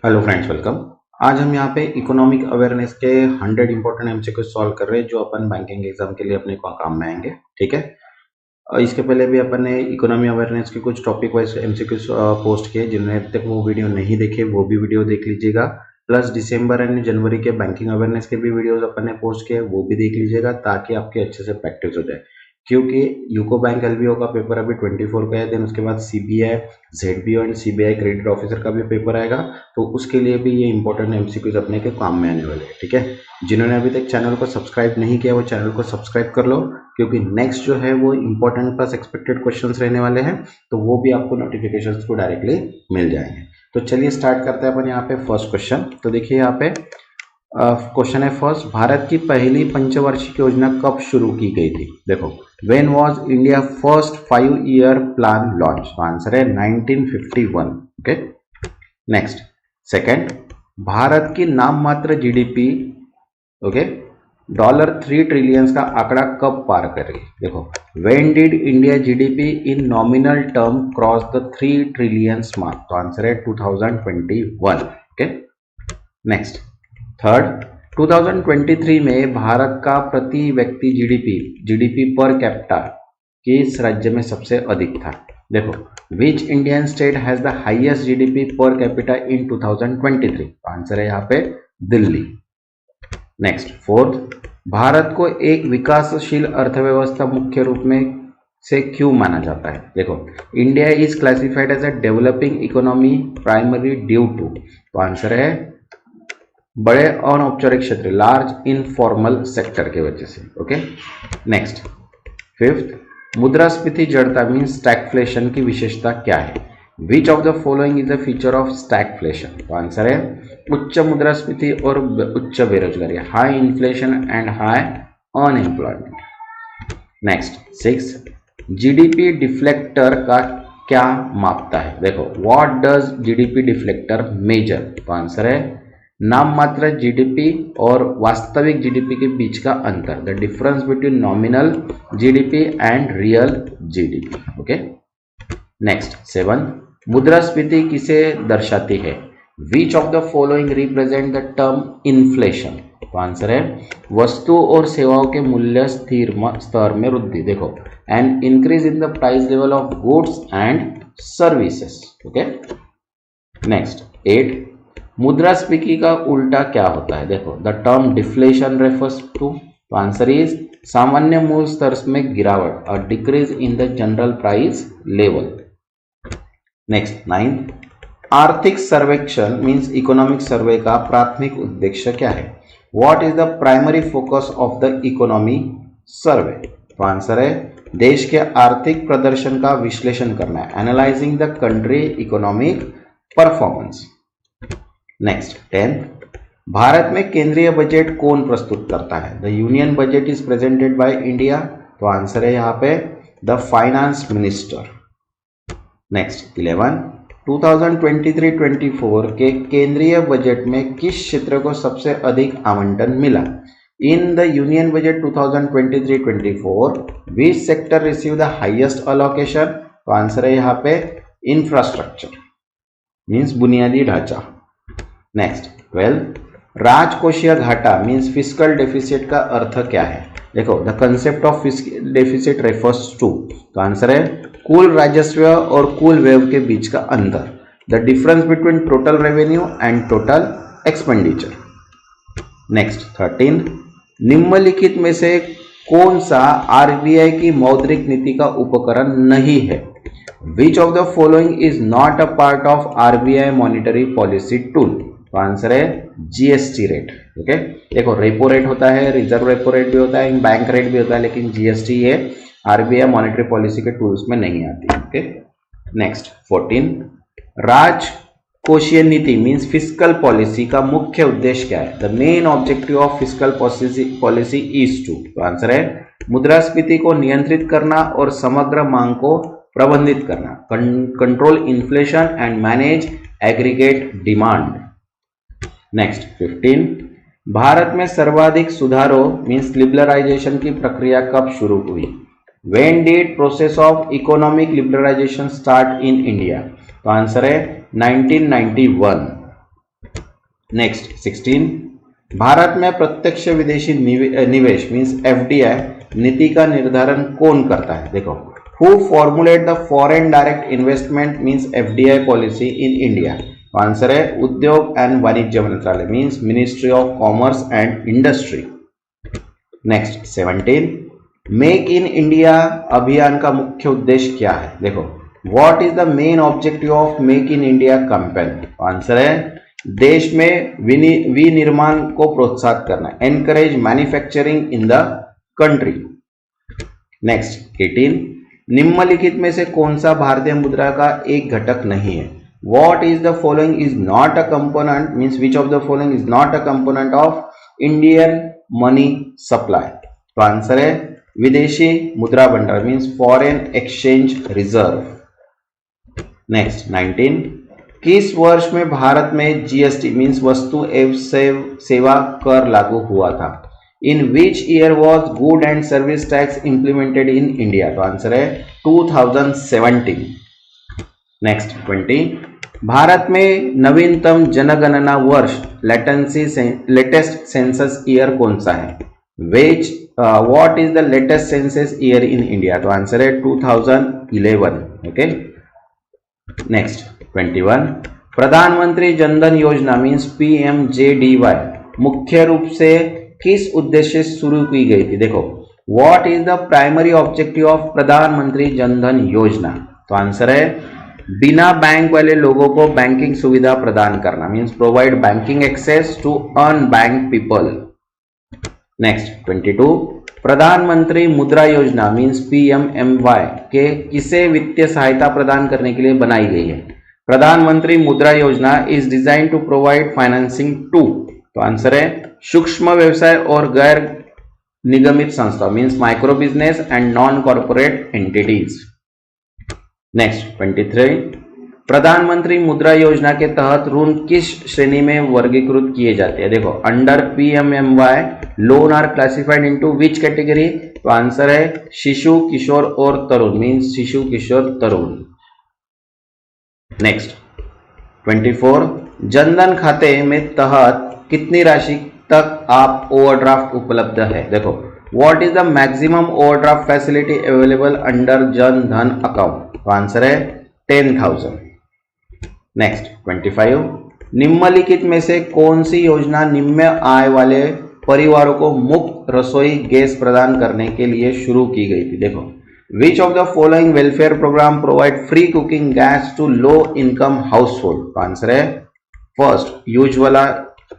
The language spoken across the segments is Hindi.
Hello friends, welcome. आज हम यहाँ पे इकोनॉमिक अवेयरनेस के 100 इंपॉर्टेंट एमसीक्यू सॉल्व कर रहे हैं जो अपन बैंकिंग एग्जाम के लिए अपने को काम में आएंगे। ठीक है। इसके पहले भी अपन ने इकोनॉमी अवेयरनेस के कुछ टॉपिक वाइज एमसीक्यू पोस्ट किए। जिन्होंने अभी तक वो वीडियो नहीं देखे वो भी वीडियो देख लीजिएगा। प्लस दिसंबर एंड जनवरी के बैंकिंग अवेयरनेस के भी वीडियोस अपन ने पोस्ट किए, वो भी देख लीजिएगा ताकि आपके अच्छे से प्रैक्टिस हो जाए। क्योंकि यूको बैंक एलबीओ का पेपर अभी 24 का है, देन उसके बाद CBI ZBO and CBI credit officer का भी पेपर आएगा। तो उसके लिए भी ये इंपॉर्टेंट एमसीक्यूज अपने के काम में आने वाले हैं। ठीक है। जिन्होंने अभी तक चैनल को सब्सक्राइब नहीं किया वो चैनल को सब्सक्राइब कर लो, क्योंकि नेक्स्ट जो है वो इंपॉर्टेंट प्लस एक्सपेक्टेड क्वेश्चंस रहने वाले हैं, तो वो भी आपको नोटिफिकेशंस को डायरेक्टली मिल जाएंगे। तो चलिए स्टार्ट करते हैं अपन यहाँ पे फर्स्ट क्वेश्चन। तो देखिए यहाँ पे क्वेश्चन है फर्स्ट, भारत की पहली पंचवार्षिक योजना कब शुरू की गई थी? देखो, when was India first 5 year plan launch? Answer है 1951। ओके। नेक्स्ट, सेकंड, भारत की नाम मात्र जीडीपी ओके $3 ट्रिलियंस का आंकड़ा कब पार करेगी? देखो, when did India GDP in nominal term cross the 3 trillions mark? तो आंसर है 2021। ओके। नेक्स्ट, थर्ड, 2023 में भारत का प्रति व्यक्ति जीडीपी पर कैपिटा किस राज्य में सबसे अधिक था? देखो, विच Indian state has the highest GDP per capita in 2023? Answer है यहाँ पे दिल्ली। नेक्स्ट, फोर्थ, भारत को एक विकासशील अर्थव्यवस्था मुख्य रूप में से क्यों माना जाता है? देखो, India is classified as a developing economy primary due to, तो आंसर है बड़े अनौपचारिक क्षेत्र, लार्ज इनफॉर्मल सेक्टर के वजह से। ओके। नेक्स्ट, फिफ्थ, मुद्रास्फीति जड़ता मीन्स स्टैगफ्लेशन की विशेषता क्या है? Which of the following is the feature of stagflation? तो आंसर है उच्च मुद्रास्फीति और उच्च बेरोजगारी, high inflation and high unemployment. Next, six, GDP deflator का क्या मापता है? देखो, what does GDP deflator measure? तो आंसर है नाम मात्र जीडीपी और वास्तविक जीडीपी के बीच का अंतर, the difference between nominal GDP and real GDP. Okay. Next, seven, मुद्रास्फीति किसे दर्शाती है? Which of the following represent the term inflation? तो आंसर है वस्तु और सेवाओं के मूल्य स्तर में वृद्धि। देखो, and increase in the price level of goods and services. Okay. Next, eight, मुद्रास्फीति का उल्टा क्या होता है? देखो, the term deflation refers to, तो आंसर इज सामान्य मूल स्तर में गिरावट, a decrease in the general price level. Next, ninth, आर्थिक सर्वेक्षण मीन्स इकोनॉमिक सर्वे का प्राथमिक उद्देश्य क्या है? What is the primary focus of the economy survey? तो आंसर है देश के आर्थिक प्रदर्शन का विश्लेषण करना है, analysing the country economic performance. Next, 10th, Bharat में केंद्रीय बजट कौन प्रस्तुत करता है? The union budget is presented by India, तो आंसर है यहाँ पे द फाइनेंस मिनिस्टर। नेक्स्ट, 11, 2023-24 के केंद्रीय बजट में किस क्षेत्र को सबसे अधिक आवंटन मिला? In the union budget 2023-24 which sector receive the highest allocation? तो आंसर है यहाँ पे इंफ्रास्ट्रक्चर मीन्स बुनियादी ढांचा। नेक्स्ट, 12, राजकोषीय घाटा मीन्स फिस्कल डेफिसिट का अर्थ क्या है? देखो, the concept of fiscal deficit refers to, तो आंसर है कुल राजस्व और कुल व्यय के बीच का अंतर, the difference between total revenue and total expenditure. Next, 13, निम्नलिखित में से कौन सा आरबीआई की मौद्रिक नीति का उपकरण नहीं है? Which of the following is not a part of RBI monetary policy tool? तो आंसर है जीएसटी रेट। ओके। देखो, रेपो रेट होता है, रिजर्व रेपो रेट भी होता है, बैंक रेट भी होता है, लेकिन जीएसटी ये आरबीआई मॉनेटरी पॉलिसी के टूल्स में नहीं आती। ओके। नेक्स्ट, 14, राजकोषीय नीति मीन्स फिस्कल पॉलिसी का मुख्य उद्देश्य क्या है? The main objective of fiscal policy is to, तो आंसर है मुद्रास्फीति को नियंत्रित करना और समग्र मांग को प्रबंधित करना, control inflation and manage aggregate demand. Next, 15, Bharat में सर्वाधिक सुधारों मीन्स लिबरलाइजेशन की प्रक्रिया कब शुरू हुई? When did process of economic liberalization start in India? तो आंसर है 1991। नेक्स्ट 16, भारत में प्रत्यक्ष विदेशी निवेश मीन्स एफडीआई नीति का निर्धारण कौन करता है? देखो, who formulate the foreign direct investment means FDI policy in India? तो आंसर है उद्योग एंड वाणिज्य मंत्रालय means ministry of commerce and industry. Next 17, make in India अभियान का मुख्य उद्देश्य क्या है? देखो, what is the main objective of make in India campaign? Answer है देश में विनिर्माण को प्रोत्साहित करना, encourage manufacturing in the country. Next 18, निम्नलिखित में से कौन सा भारतीय मुद्रा का एक घटक नहीं है? What is the following is not a component means which of the following is not a component of Indian money supply? तो आंसर है विदेशी मुद्रा भंडार means foreign exchange reserve. Next 19, किस वर्ष में भारत में जीएसटी मीन्स वस्तु एवं सेवा कर लागू हुआ था? In which year was good and service tax implemented in India? तो आंसर है 2017। नेक्स्ट 20, भारत में नवीनतम जनगणना वर्ष लेटेस्ट सेंसस ईयर कौन सा है? विच what is the latest census year in India? तो आंसर है 2011। ओके। नेक्स्ट 21, प्रधानमंत्री जनधन योजना मीन्स पीएमजेडीवाई मुख्य रूप से किस उद्देश्य से शुरू की गई थी? देखो, what is the primary objective of प्रधानमंत्री जनधन योजना? तो आंसर है बिना बैंक वाले लोगों को बैंकिंग सुविधा प्रदान करना means provide banking access to unbanked people. Next 22, Pradhan Mantri Mudra योजना मीन्स पीएमएमवाई के किसे वित्तीय सहायता प्रदान करने के लिए बनाई गई है? Pradhan Mantri Mudra Yojana is design to provide financing to. तो आंसर है सूक्ष्म व्यवसाय और गैर निगमित संस्था means micro business and non corporate entities. Next 23, Pradhan Mantri Mudra योजना के तहत ऋण किस श्रेणी में वर्गीकृत किए जाते हैं? देखो, under PMMY loan are classified into which category? तो आंसर है शिशु किशोर और तरुण मीन्स शिशु किशोर तरुण। नेक्स्ट 24, जनधन खाते में तहत कितनी राशि तक आप ओवरड्राफ्ट उपलब्ध है? देखो, what is the maximum overdraft facility available under Jan Dhan account? तो आंसर है 10,000। नेक्स्ट 25, निम्नलिखित में से कौन सी योजना निम्न आय वाले परिवारों को मुफ्त रसोई गैस प्रदान करने के लिए शुरू की गई थी? देखो, which of the following welfare program provide free cooking gas to low income household? तो आंसर है फर्स्ट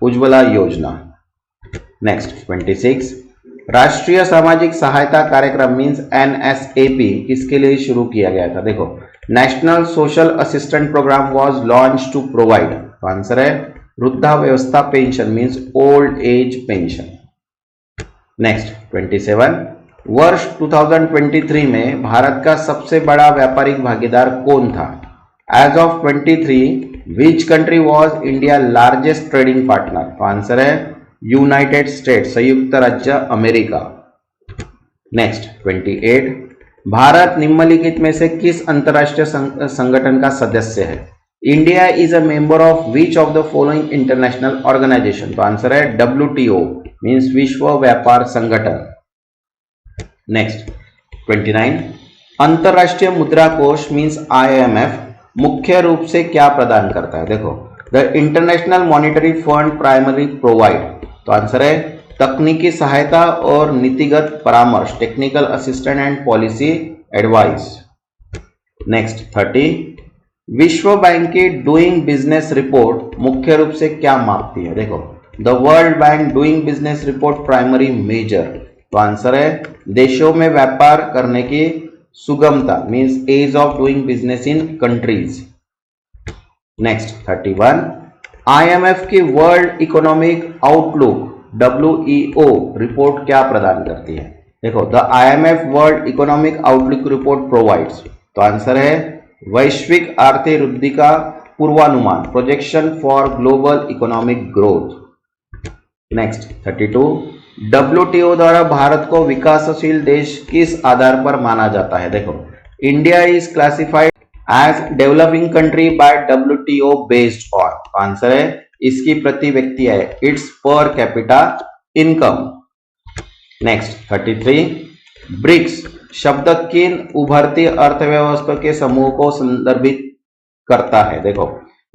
उज्ज्वला योजना। नेक्स्ट 26, राष्ट्रीय सामाजिक सहायता कार्यक्रम मीन्स एनएसएपी किसके लिए शुरू किया गया था? देखो, national social assistant program was launch to provide. तो आंसर है वृद्धावस्था pension means old age pension. Next 27, वर्ष 2023 में भारत का सबसे बड़ा व्यापारिक भागीदार कौन था? As of 23, which country was India largest trading partner? तो आंसर है यूनाइटेड स्टेट्स संयुक्त राज्य अमेरिका। नेक्स्ट 28, भारत निम्नलिखित में से किस अंतरराष्ट्रीय संगठन का सदस्य है? India is a member of which of the following international organization? तो आंसर है WTO मीन्स विश्व व्यापार संगठन। नेक्स्ट 29, अंतरराष्ट्रीय मुद्रा कोष मीन्स IMF मुख्य रूप से क्या प्रदान करता है? देखो, the international monetary fund primary provide. तो आंसर है तकनीकी सहायता और नीतिगत परामर्श technical assistant and policy advice. Next 30, विश्व बैंक की डूइंग बिजनेस रिपोर्ट मुख्य रूप से क्या मापती है? देखो, the world bank doing business report primary measure. तो आंसर है देशों में व्यापार करने की सुगमता means ease of doing business in countries. Next 31, IMF की world economic outlook WEO report क्या प्रदान करती है? देखो, the IMF world economic outlook report provides. तो आंसर है वैश्विक आर्थिक वृद्धि का पूर्वानुमान projection for global economic growth. Next 32, WTO द्वारा भारत को विकासशील देश किस आधार पर माना जाता है? देखो, India is classified as developing country by WTO based on. Answer है इसकी प्रति व्यक्ति है, it's per capita income. Next 33, BRICS शब्द किन उभरती अर्थव्यवस्था के समूह को संदर्भित करता है? देखो,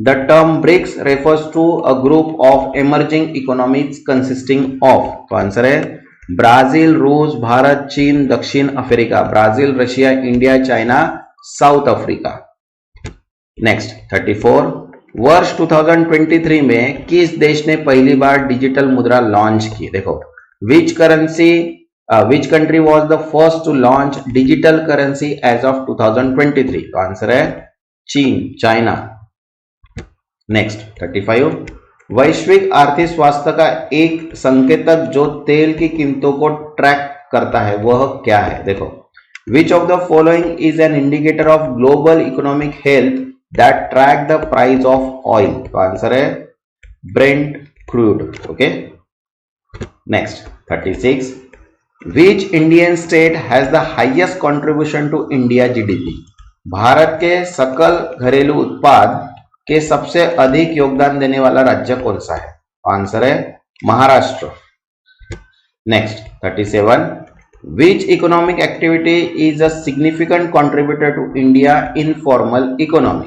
the term BRICS refers to a group of emerging economies consisting of, तो आंसर है ब्राजील, रूस, भारत, चीन, दक्षिण Africa. Brazil, Russia, India, China, South Africa. Next 34, वर्ष 2023 में किस देश ने पहली बार डिजिटल मुद्रा लॉन्च की? देखो, which country was the first to launch digital currency as of 2023? तो आंसर है चीन, चाइना। नेक्स्ट 35, वैश्विक आर्थिक स्वास्थ्य का एक संकेतक जो तेल की कीमतों को ट्रैक करता है वह क्या है? देखो, which of the following is an indicator of global economic health that track the price of oil? तो आंसर है Brent crude. Okay, next 36, which Indian state has the highest contribution to India GDP? Bharat के सकल घरेलू उत्पाद के सबसे अधिक योगदान देने वाला राज्य कौन सा है? आंसर है Maharashtra. Next 37, which economic activity is a significant contributor to India informal economy?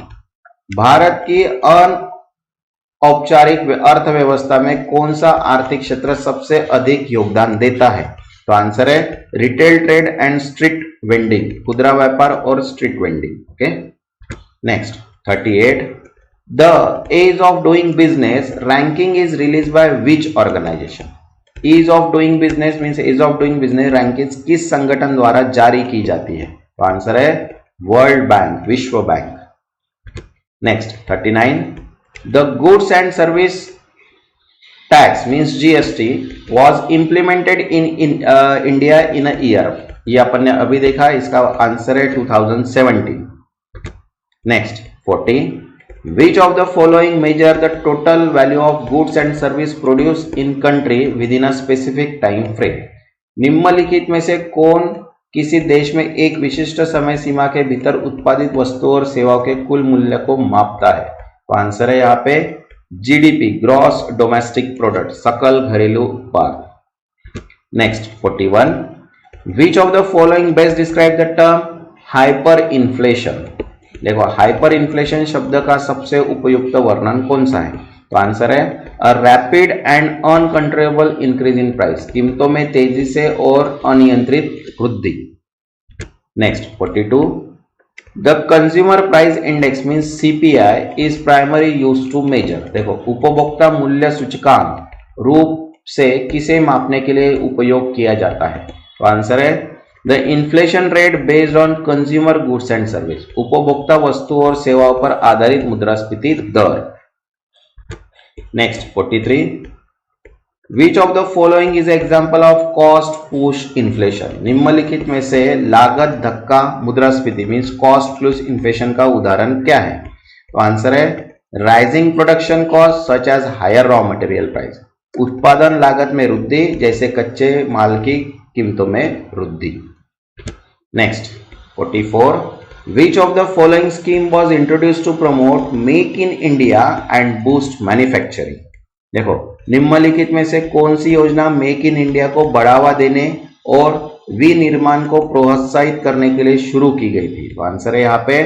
Bharat की अनौपचारिक अर्थव्यवस्था में कौन सा आर्थिक क्षेत्र सबसे अधिक योगदान देता है? तो आंसर है retail trade and street vending, खुदरा व्यापार और street vending. Okay, next 38, the ease of doing business ranking is release by which organisation? Ease of doing business means ease of doing business ranking किस संगठन द्वारा जारी की जाती है? तो आंसर है वर्ल्ड बैंक, विश्व bank. Next 39, the goods and service tax means GST was implemented in India in a year? ये अपन ने अभी देखा, इसका आंसर है 2017। Next 40, which of the following measure the total value of goods and service produced in country within a specific time frame? निम्नलिखित में से कौन किसी देश में एक विशिष्ट समय सीमा के भीतर उत्पादित वस्तुओं और सेवाओं के कुल मूल्य को मापता है? तो आंसर है यहाँ पे जीडीपी, ग्रॉस डोमेस्टिक प्रोडक्ट, सकल घरेलू उत्पाद। Next 41, which of the following best describe the term hyper inflation? देखो, हाइपर इन्फ्लेशन शब्द का सबसे उपयुक्त वर्णन कौन सा है? तो आंसर है a rapid and uncontrollable increase in price, कीमतों में तेजी से और अनियंत्रित वृद्धि। Next 42, the consumer price index means CPI is primary use to measure? देखो, उपभोक्ता मूल्य सूचकांक रूप से किसे मापने के लिए उपयोग किया जाता है? तो आंसर है the inflation rate based on consumer goods and service, उपभोक्ता वस्तुओं और सेवाओं पर आधारित मुद्रास्फीति दर। Next 43, which of the following is example of cost push inflation? निम्नलिखित में से लागत धक्का मुद्रास्फीति मीन्स कॉस्ट प्लस इन्फ्लेशन का उदाहरण क्या है? तो आंसर है rising production cost such as higher raw material price, उत्पादन लागत में वृद्धि जैसे कच्चे माल की कीमतों में वृद्धि। Next 44, which of the following scheme was introduced to promote make in India and boost manufacturing? देखो, निम्नलिखित में से कौन सी योजना मेक इन इंडिया को बढ़ावा देने और विनिर्माण को प्रोत्साहित करने के लिए शुरू की गई थी? तो आंसर है यहाँ पे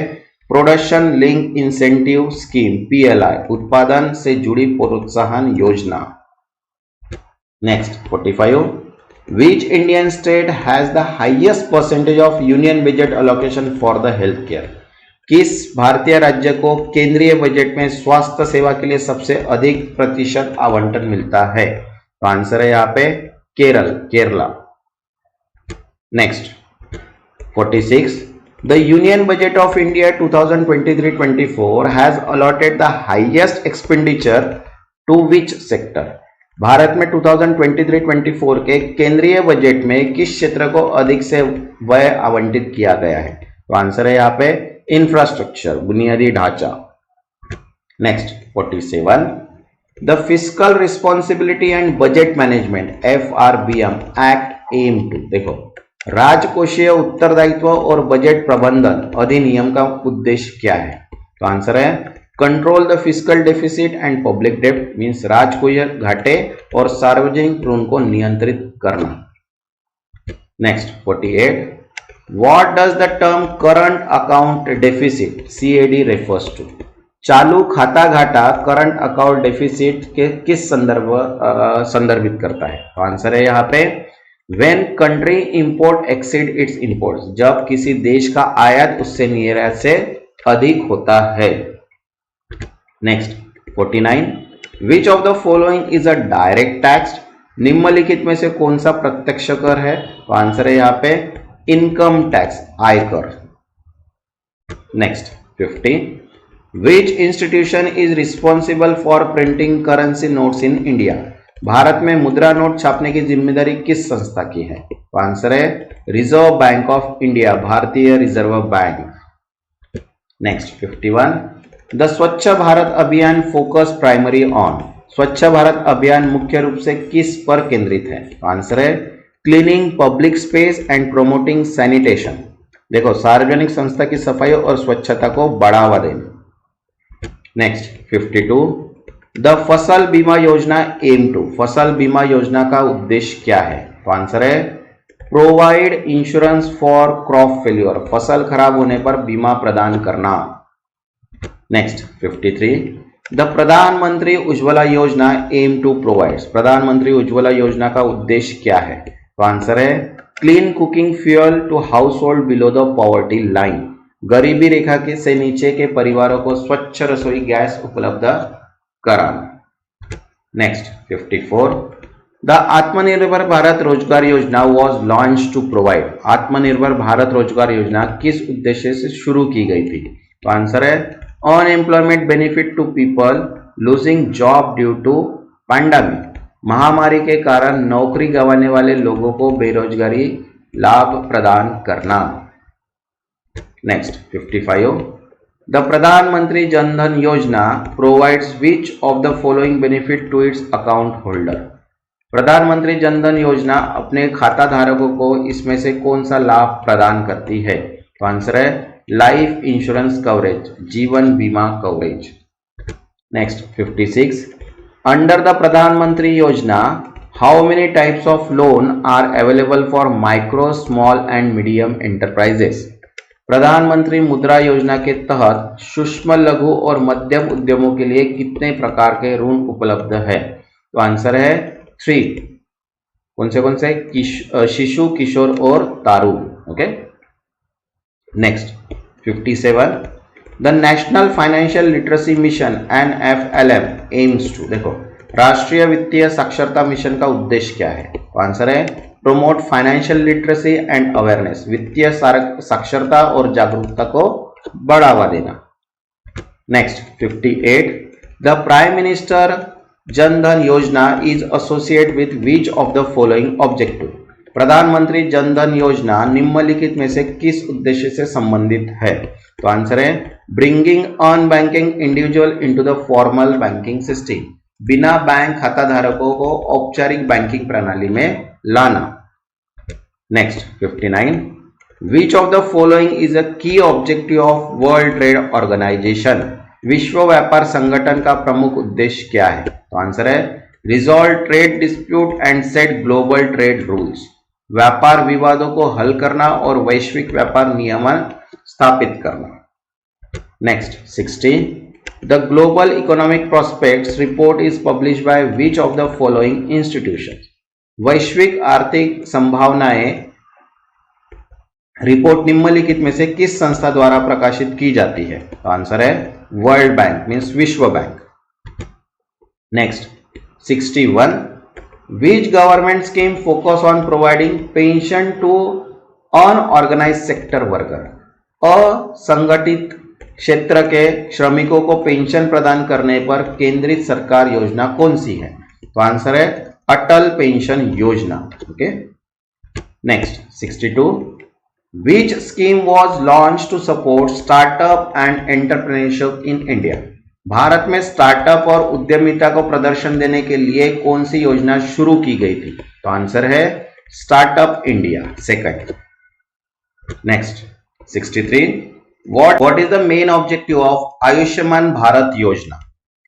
production link incentive scheme, PLI, उत्पादन से जुड़ी प्रोत्साहन योजना। Next 45, which Indian state has the highest percentage of union budget allocation for the health care? किस भारतीय राज्य को केंद्रीय बजट में स्वास्थ्य सेवा के लिए सबसे अधिक प्रतिशत आवंटन मिलता है? तो आंसर है यहाँ पे Kerala. Next 46, the union budget of India 2023-24 has allotted the highest expenditure to which sector? Bharat में 2023-24 के केंद्रीय बजट में किस क्षेत्र को अधिक से व्यय आवंटित किया गया है? तो आंसर है यहाँ पे इंफ्रास्ट्रक्चर, बुनियादी ढांचा। Next 47, the fiscal responsibility and budget management FRBM act aim to, देखो, राजकोषीय उत्तरदायित्व और बजट प्रबंधन अधिनियम का उद्देश्य क्या है? तो आंसर है control the fiscal deficit and public डेब्ट मीन्स राजकोषीय घाटे और सार्वजनिक ऋण को नियंत्रित करना। Next 48, what does the term current account deficit CAD refers to? चालू खाता घाटा करंट अकाउंट डेफिसिट के किस संदर्भित करता है? तो आंसर है यहाँ पे when country import exceed it's imports, जब किसी देश का आयात उससे निर्यात से अधिक होता है। Next 49, which of the following is a direct tax? निम्नलिखित में से कौन सा प्रत्यक्ष कर है? तो आंसर है यहाँ पे इनकम टैक्स, आयकर। Next 50, which institution is responsible for printing currency notes in India? Bharat में मुद्रा नोट छापने की जिम्मेदारी किस संस्था की है? तो आंसर है रिजर्व बैंक ऑफ इंडिया, भारतीय रिजर्व बैंक। नेक्स्ट 51, द स्वच्छ भारत अभियान फोकस प्राइमरी ऑन? स्वच्छ भारत अभियान मुख्य रूप से किस पर केंद्रित है? तो आंसर है cleaning public space and promoting sanitation. देखो, सार्वजनिक संस्था की सफाई और स्वच्छता को बढ़ावा देना। नेक्स्ट 52, द फसल बीमा योजना एम टू? फसल बीमा योजना का उद्देश्य क्या है? तो आंसर है provide insurance for crop failure, फसल खराब होने पर बीमा प्रदान करना। नेक्स्ट 53, द प्रधानमंत्री उज्ज्वला योजना एम टू प्रोवाइड्स? प्रधानमंत्री उज्ज्वला योजना का उद्देश्य क्या है? तो आंसर है clean cooking fuel to household below the poverty line, गरीबी रेखा के से नीचे के परिवारों को स्वच्छ रसोई गैस उपलब्ध कराना। नेक्स्ट 54, द आत्मनिर्भर भारत रोजगार योजना वॉज लॉन्च टू प्रोवाइड? आत्मनिर्भर भारत रोजगार योजना किस उद्देश्य से शुरू की गई थी? तो आंसर है unemployment benefit to people losing job due to pandemic, महामारी के कारण नौकरी गंवाने वाले लोगों को बेरोजगारी लाभ प्रदान करना। नेक्स्ट 55, द प्रधानमंत्री Jan Dhan Yojana provides which of the following benefit to its account holder? Pradhan Mantri Jan Dhan योजना अपने खाता धारकों को इसमें से कौन सा लाभ प्रदान करती है? तो आंसर है लाइफ इंश्योरेंस कवरेज, जीवन बीमा coverage. Next 56, under the Pradhan Mantri Yojana how many types of loan are available for micro, small and medium enterprises? Pradhan Mantri Mudra योजना के तहत सूक्ष्म, लघु और मध्यम उद्यमों के लिए कितने प्रकार के ऋण उपलब्ध है? तो आंसर है 3। कौन से? शिशु, किशोर और तारू। Okay. Next 57, the national financial literacy mission NFLM aims to? देखो, राष्ट्रीय वित्तीय साक्षरता मिशन का उद्देश्य क्या है? तो आंसर है promote financial literacy and awareness, वित्तीय साक्षरता और जागरूकता को बढ़ावा देना। नेक्स्ट 58, द प्राइम मिनिस्टर जन धन योजना is associate with which of the following objective? प्रधानमंत्री जन धन योजना निम्नलिखित में से किस उद्देश्य से संबंधित है? तो आंसर है bringing unbanking individual into the formal banking system, बिना बैंक खाता धारकों को औपचारिक बैंकिंग प्रणाली में लाना। Next 59, which of the following is a key objective of world trade organisation? विश्व व्यापार संगठन का प्रमुख उद्देश्य क्या है? तो आंसर है resolve trade dispute and set global trade rules, व्यापार विवादों को हल करना और वैश्विक व्यापार नियमन स्थापित करना। Next 60, the global economic prospects report is publish by which of the following institutions? वैश्विक आर्थिक संभावनाएं रिपोर्ट निम्नलिखित में से किस संस्था द्वारा प्रकाशित की जाती है? तो आंसर है वर्ल्ड बैंक मीन्स विश्व bank. Next 61, which government scheme focus on providing pension to unorganised sector worker? असंगठित क्षेत्र के श्रमिकों को पेंशन प्रदान करने पर केंद्रित सरकार योजना कौन सी है? तो आंसर है Atal pension Yojana. Okay. Next 62, which scheme was launch to support startup and entrepreneurship in India? Bharat में स्टार्टअप और उद्यमिता को प्रदर्शन देने के लिए कौन सी योजना शुरू की गई थी? तो आंसर है startup India, second. Next 63, what is the main objective of Ayushman Bharat योजना?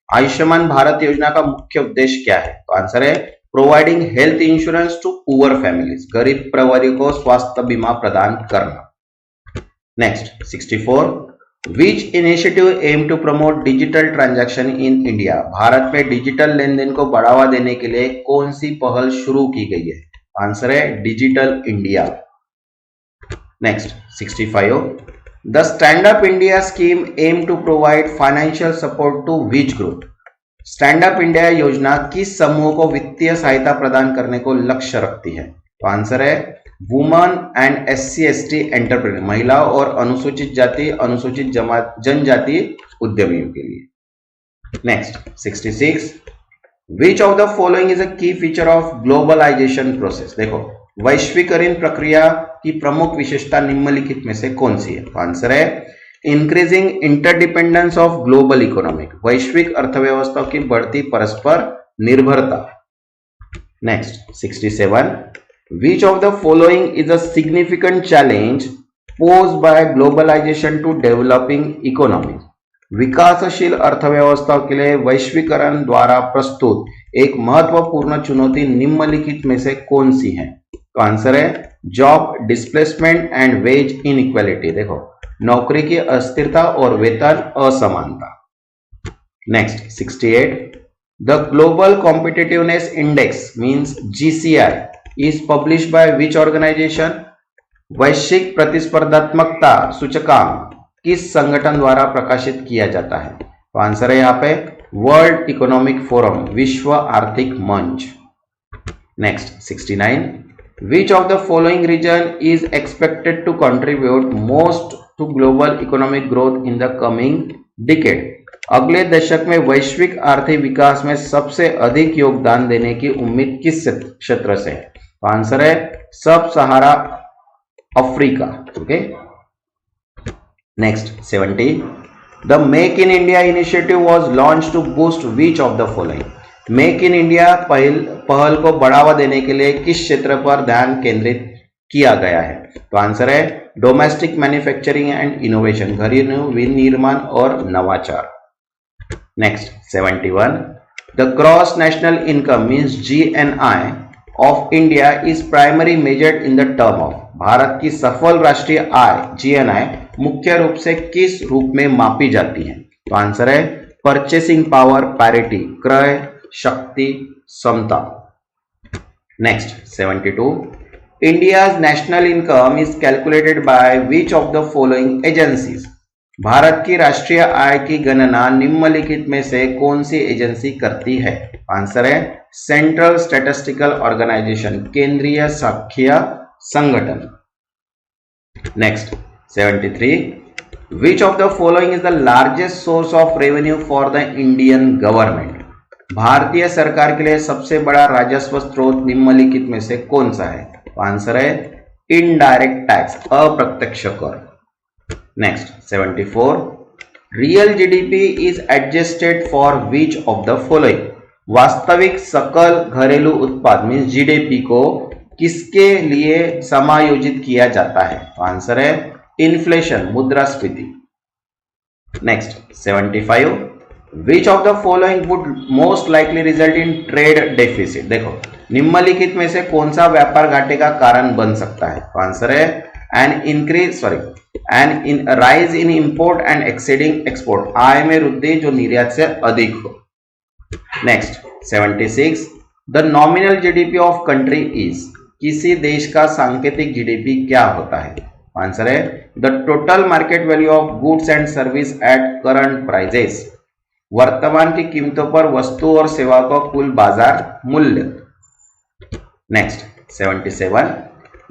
आयुष्मान भारत योजना का मुख्य उद्देश्य क्या है? तो आंसर है providing health insurance to poor families, गरीब परिवारों को स्वास्थ्य बीमा प्रदान करना। Next 64, which initiative aim to promote digital transaction in India? Bharat में डिजिटल लेन देन को बढ़ावा देने के लिए कौन सी पहल शुरू की गई है? आंसर है digital India. Next 65, the stand up India scheme aim to provide financial support to which group? Stand up India Yojana किस समूह को वित्तीय सहायता प्रदान करने को लक्ष्य रखती है? तो आंसर है वुमन एंड SC/ST एंटरप्रेन्योर, महिला और अनुसूचित जाति अनुसूचित जनजाति उद्यमियों के लिए। Next 66, which of the following is a key feature of globalisation process? देखो, वैश्वीकरण प्रक्रिया की प्रमुख विशेषता निम्नलिखित में से कौन सी है? आंसर है increasing interdependence of global economic, वैश्विक अर्थव्यवस्था की बढ़ती परस्पर निर्भरता। Next 67, which of the following is a significant challenge posed by globalization to developing economies? विकासशील अर्थव्यवस्था के लिए वैश्वीकरण द्वारा प्रस्तुत एक महत्वपूर्ण चुनौती निम्नलिखित में से कौन सी है? तो आंसर है job displacement and wage inequality. देखो, नौकरी की अस्थिरता और वेतन असमानता। Next 68, the global competitiveness index means GCI is published by which organization? वैश्विक प्रतिस्पर्धात्मकता सूचकांक किस संगठन द्वारा प्रकाशित किया जाता है? तो आंसर है यहाँ पे वर्ल्ड इकोनॉमिक फोरम, विश्व आर्थिक मंच। Next 69, which of the following region is expected to contribute most to global economic growth in the coming decade? अगले दशक में वैश्विक आर्थिक विकास में सबसे अधिक योगदान देने की उम्मीद किस क्षेत्र से है? आंसर है sub Sahara Africa. Okay, next 70, the make in India initiative was launch to boost which of the following? Make in India पहल को बढ़ावा देने के लिए किस क्षेत्र पर ध्यान केंद्रित किया गया है? तो आंसर है डोमेस्टिक मैन्युफैक्चरिंग एंड इनोवेशन, घरेलू विनिर्माण और नवाचार। Next 71, the gross national income means GNI of India is primary measured in the term of? Bharat की सफल राष्ट्रीय आय GNI मुख्य रूप से किस रूप में मापी जाती है? तो आंसर है परचेसिंग पावर पैरिटी, क्रय शक्ति समता। Next 72, India's national income is calculated by which of the following agencies? Bharat की राष्ट्रीय आय की गणना निम्नलिखित में से कौन सी एजेंसी करती है? आंसर है सेंट्रल स्टैटिस्टिकल ऑर्गेनाइजेशन, केंद्रीय सांख्यिकीय संगठन। Next 73, which of the following is the largest source of revenue for the Indian government? भारतीय सरकार के लिए सबसे बड़ा राजस्व स्रोत निम्नलिखित में से कौन सा है? आंसर है इनडायरेक्ट टैक्स, अप्रत्यक्ष कर। Next 74, real GDP is adjusted for which of the following? वास्तविक सकल घरेलू उत्पाद मीन्स GDP को किसके लिए समायोजित किया जाता है? आंसर है इन्फ्लेशन, मुद्रास्फीति। Next 75, which of the following would most likely result in trade deficit? देखो, निम्नलिखित में से कौन सा व्यापार घाटे का कारण बन सकता है? आंसर है an rise in import and exceeding export, आय में वृद्धि जो निर्यात से अधिक हो। Next 76, the nominal GDP of country is? किसी देश का सांकेतिक GDP क्या होता है? आंसर है the total market value of goods and service at current prices, वर्तमान की कीमतों पर वस्तु और सेवा का कुल बाजार मूल्य। Next 77,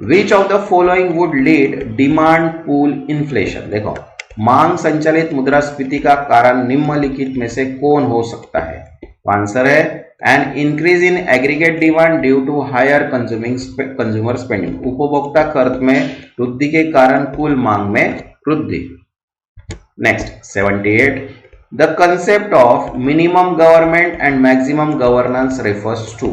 which of the following would lead demand pool inflation? देखो, मांग संचालित मुद्रास्फीति का कारण निम्नलिखित में से कौन हो सकता है? आंसर है an increase in aggregate demand due to higher consumer spending, उपभोक्ता खर्च में वृद्धि के कारण कुल मांग में वृद्धि। Next 78, the concept of minimum government and maximum governance refers to?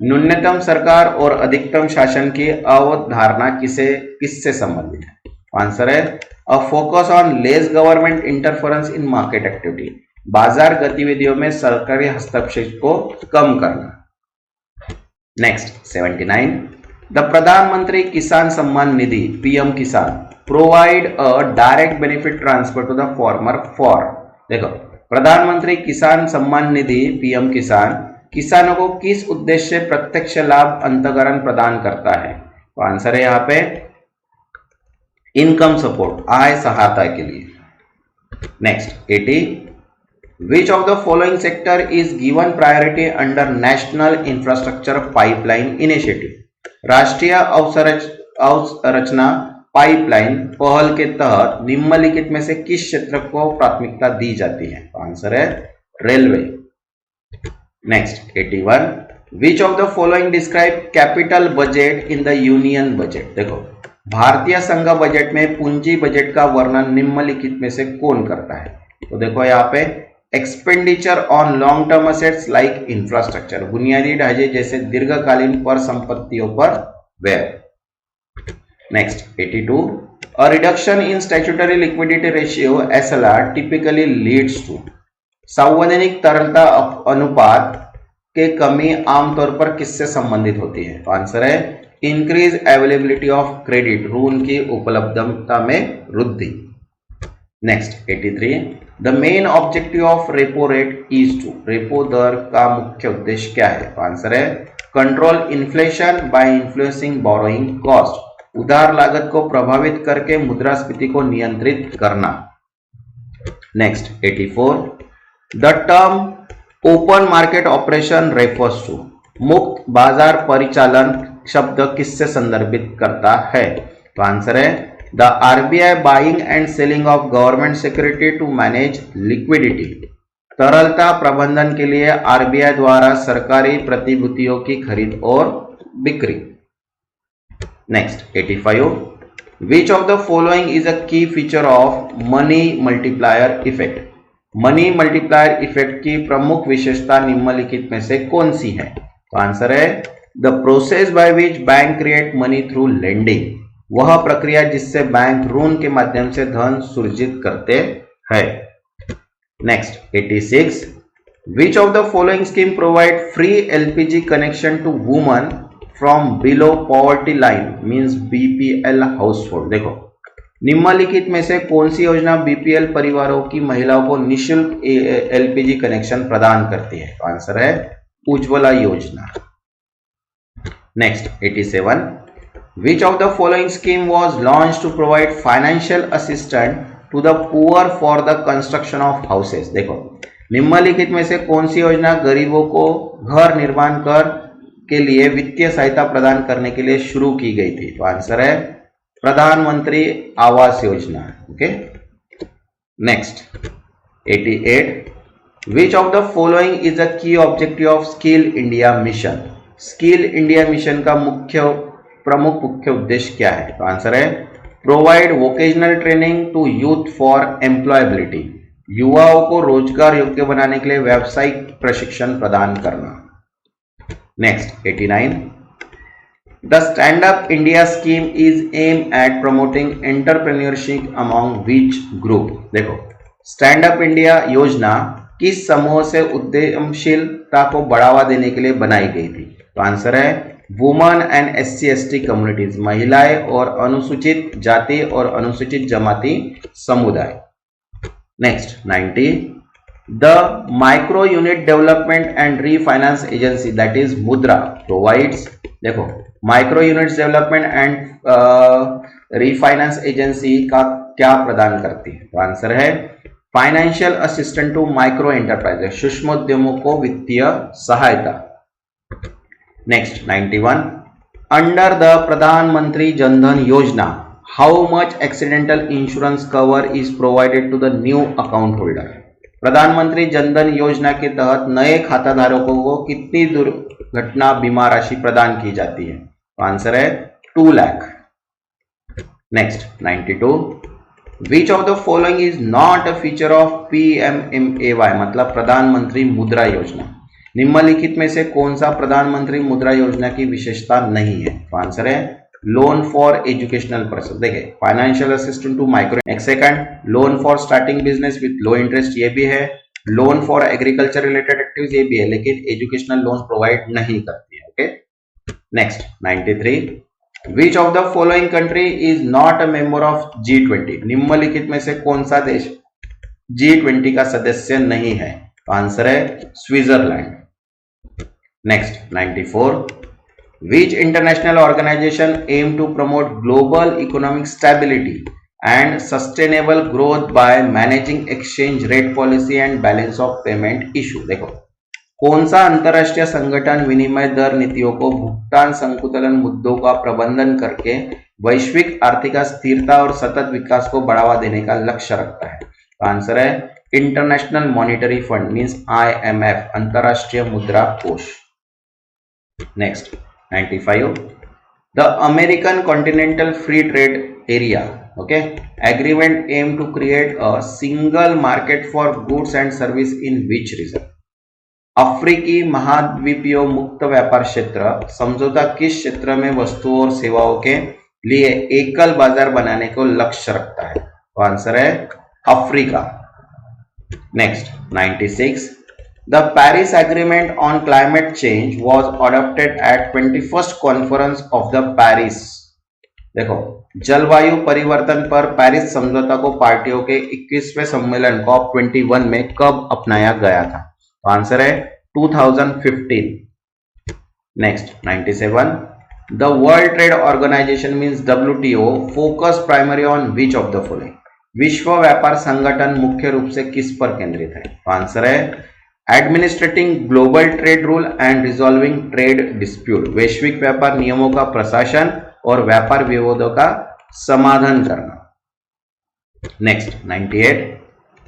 न्यूनतम सरकार और अधिकतम शासन की अवधारणा किससे संबंधित है? आंसर है a focus on less government interference in market activity, बाजार गतिविधियों में सरकारी हस्तक्षेप को कम करना। Next 79, the Pradhan Mantri Kisan Samman Nidhi PM Kisan provide a direct benefit transfer to the farmer for, देखो प्रधानमंत्री किसान सम्मान निधि पीएम किसान किसानों को किस उद्देश्य से प्रत्यक्ष लाभ अंतरण प्रदान करता है? तो आंसर है यहाँ पे इनकम सपोर्ट, आय सहायता के लिए। Next 80, which of the following sector is given priority under national infrastructure pipeline initiative, राष्ट्रीय अवसंरचना पाइपलाइन पहल के तहत निम्नलिखित में से किस क्षेत्र को प्राथमिकता दी जाती है? तो आंसर है railway. Next 81, which of the following describe capital budget in the union budget, देखो भारतीय संघ बजट में पूंजी बजट का वर्णन निम्नलिखित में से कौन करता है? तो देखो यहाँ पे expenditure on long term assets like infrastructure, बुनियादी ढांचे जैसे दीर्घकालीन पर संपत्तियों पर व्यय। Next 82, a reduction in statutory liquidity ratio SLR typically leads to, संवैधानिक तरलता अनुपात के कमी आमतौर पर किससे संबंधित होती है? तो आंसर है इंक्रीज अवेलेबिलिटी ऑफ क्रेडिट, ऋण की उपलब्धता में वृद्धि। Next 83, the main objective of repo rate is to, repo दर का मुख्य उद्देश्य क्या है? तो आंसर है control inflation by influencing borrowing cost, उधार लागत को प्रभावित करके मुद्रास्फीति को नियंत्रित करना। Next 84, the term open market operation refers to, मुक्त बाजार परिचालन शब्द किससे संदर्भित करता है? तो आंसर है the RBI buying and selling of government security to manage liquidity, तरलता प्रबंधन के लिए आरबीआई द्वारा सरकारी प्रतिभूतियों की खरीद और बिक्री। Next 85, which of the following is a key feature of money multiplier effect, money multiplier effect की प्रमुख विशेषता निम्नलिखित में से कौन सी है? तो आंसर है the process by which bank create money through lending, वह प्रक्रिया जिससे बैंक ऋण के माध्यम से धन सृजित करते हैं। Next 86, which of the following scheme provide free LPG connection to woman from below poverty line means BPL household, देखो निम्नलिखित में से कौन सी योजना बीपीएल परिवारों की महिलाओं को निःशुल्क एलपीजी कनेक्शन प्रदान करती है? तो आंसर है Ujjwala Yojana. Next 87, which of the following scheme was launched to provide financial assistance to the poor for the construction of houses, देखो निम्नलिखित में से कौन सी योजना गरीबों को घर निर्माण कर के लिए वित्तीय सहायता प्रदान करने के लिए शुरू की गई थी? तो आंसर है प्रधानमंत्री Awas Yojana. Okay. Next 88, which of the following is a key objective of skill India mission, skill India mission का प्रमुख मुख्य उद्देश्य क्या है? तो आंसर है provide vocational training to youth for employability, युवाओं को रोजगार योग्य बनाने के लिए व्यावसायिक प्रशिक्षण प्रदान करना। Next 89, the stand up India scheme is aim at promoting entrepreneurship among which group, देखो स्टैंड अप इंडिया योजना किस समूह से उद्यमशीलता को बढ़ावा देने के लिए बनाई गई थी? तो आंसर है वुमेन एंड SC/ST कम्युनिटीज, महिलाएं और अनुसूचित जाति और अनुसूचित जमाती समुदाय। Next 90, the micro unit development and refinance agency that is Mudra provides, देखो micro units development and refinance agency का क्या प्रदान करती है? तो आंसर है financial assistant to micro enterprises, सूक्ष्म उद्यमों को वित्तीय सहायता। Next 91, under the Pradhan Mantri Jan Dhan Yojana how much accidental insurance cover is provided to the new account holder, Pradhan Mantri Jan Dhan योजना के तहत नए खाताधारकों को कितनी दुर्घटना बीमा राशि प्रदान की जाती है? तो आंसर है 2 lakh. Next 92, which of the following is not a feature of PMMAY, मतलब प्रधानमंत्री मुद्रा योजना, निम्नलिखित में से कौन सा प्रधानमंत्री मुद्रा योजना की विशेषता नहीं है? तो आंसर है लोन फॉर एजुकेशनल पर्पस, देखिए financial assistant to micro. Next second, loan for starting business with low interest, ये भी है। Loan for agriculture related activities, ये भी है, लेकिन एजुकेशनल लोन प्रोवाइड नहीं करती है। Okay, next 93, which of the following country is not a member of G20, निम्नलिखित में से कौन सा देश G20 का सदस्य नहीं है? तो आंसर है Switzerland. Next 94, which international organization aim to promote global economic stability and sustainable growth by managing exchange rate policy and balance of payment issue। देखो कौन सा अंतरराष्ट्रीय संगठन विनिमय दर नीतियों को भुगतान संकुलन मुद्दों का प्रबंधन करके वैश्विक आर्थिक स्थिरता और सतत विकास को बढ़ावा देने का लक्ष्य रखता है? तो आंसर है international monetary fund means IMF, अंतरराष्ट्रीय मुद्रा कोष। Next 95, the American Continental Free Trade Area, okay, agreement aim to create a single market for goods and service in which region? अफ्रीकी महाद्वीपीय मुक्त व्यापार क्षेत्र समझौता किस क्षेत्र में वस्तुओं और सेवाओं के लिए एकल बाजार बनाने को लक्ष्य रखता है? तो आंसर है Africa. Next 96, The Paris Agreement on Climate Change was adopted at 21st Conference of the Paris। देखो जलवायु परिवर्तन पर पेरिस समझौता को पार्टियों के 21वें सम्मेलन COP21 में कब अपनाया गया था? तो आंसर है 2015। Next 97, The World Trade Organization means WTO focus primarily on which of the following? विश्व व्यापार संगठन मुख्य रूप से किस पर केंद्रित है? तो आंसर है administrating global trade rule and resolving trade dispute, वैश्विक व्यापार नियमों का प्रशासन और व्यापार विवादों का समाधान करना। Next 98,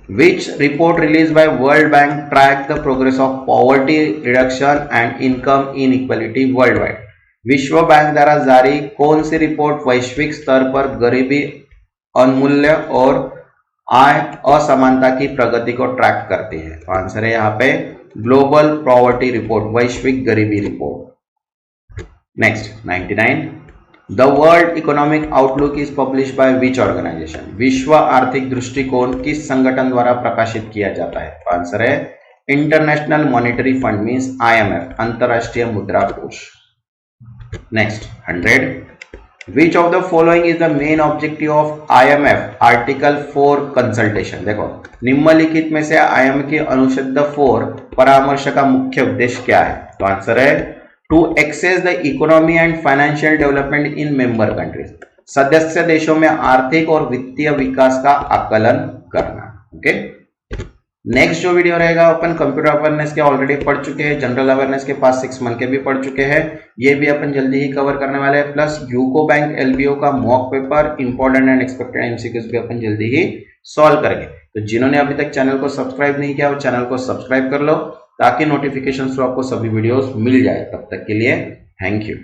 which report release by world bank track the progress of poverty reduction and income inequality world wide? विश्व बैंक द्वारा जारी कौन सी रिपोर्ट वैश्विक स्तर पर गरीबी, उन्मूलन और आय असमानता की प्रगति को ट्रैक करती है? तो आंसर है यहाँ पे ग्लोबल पॉवर्टी रिपोर्ट, वैश्विक गरीबी रिपोर्ट। Next 99, the world economic outlook is publish by which organisation? विश्व आर्थिक दृष्टिकोण किस संगठन द्वारा प्रकाशित किया जाता है? तो आंसर है international monetary fund means IMF, अंतरराष्ट्रीय मुद्रा कोष। Next 100, Which of the following is the main objective of IMF Article 4 consultation? देखो निम्नलिखित में से IMF की अनुच्छेद 4 परामर्श का मुख्य उद्देश्य क्या है? तो आंसर है to access the economy and financial development in member countries, सदस्य देशों में आर्थिक और वित्तीय विकास का आकलन करना। ओके, नेक्स्ट जो वीडियो रहेगा अपन कंप्यूटर अवेयरनेस के ऑलरेडी पढ़ चुके हैं, जनरल अवेयरनेस के पास 6 मंथ के भी पढ़ चुके हैं, ये भी अपन जल्दी ही कवर करने वाले हैं। प्लस यूको बैंक LBO का mock paper, important and expected MCQs भी अपन जल्दी ही सॉल्व करेंगे। तो जिन्होंने अभी तक चैनल को सब्सक्राइब नहीं किया वो चैनल को सब्सक्राइब कर लो ताकि नोटिफिकेशन थ्रू आपको सभी वीडियोस मिल जाए। तब तक के लिए थैंक यू।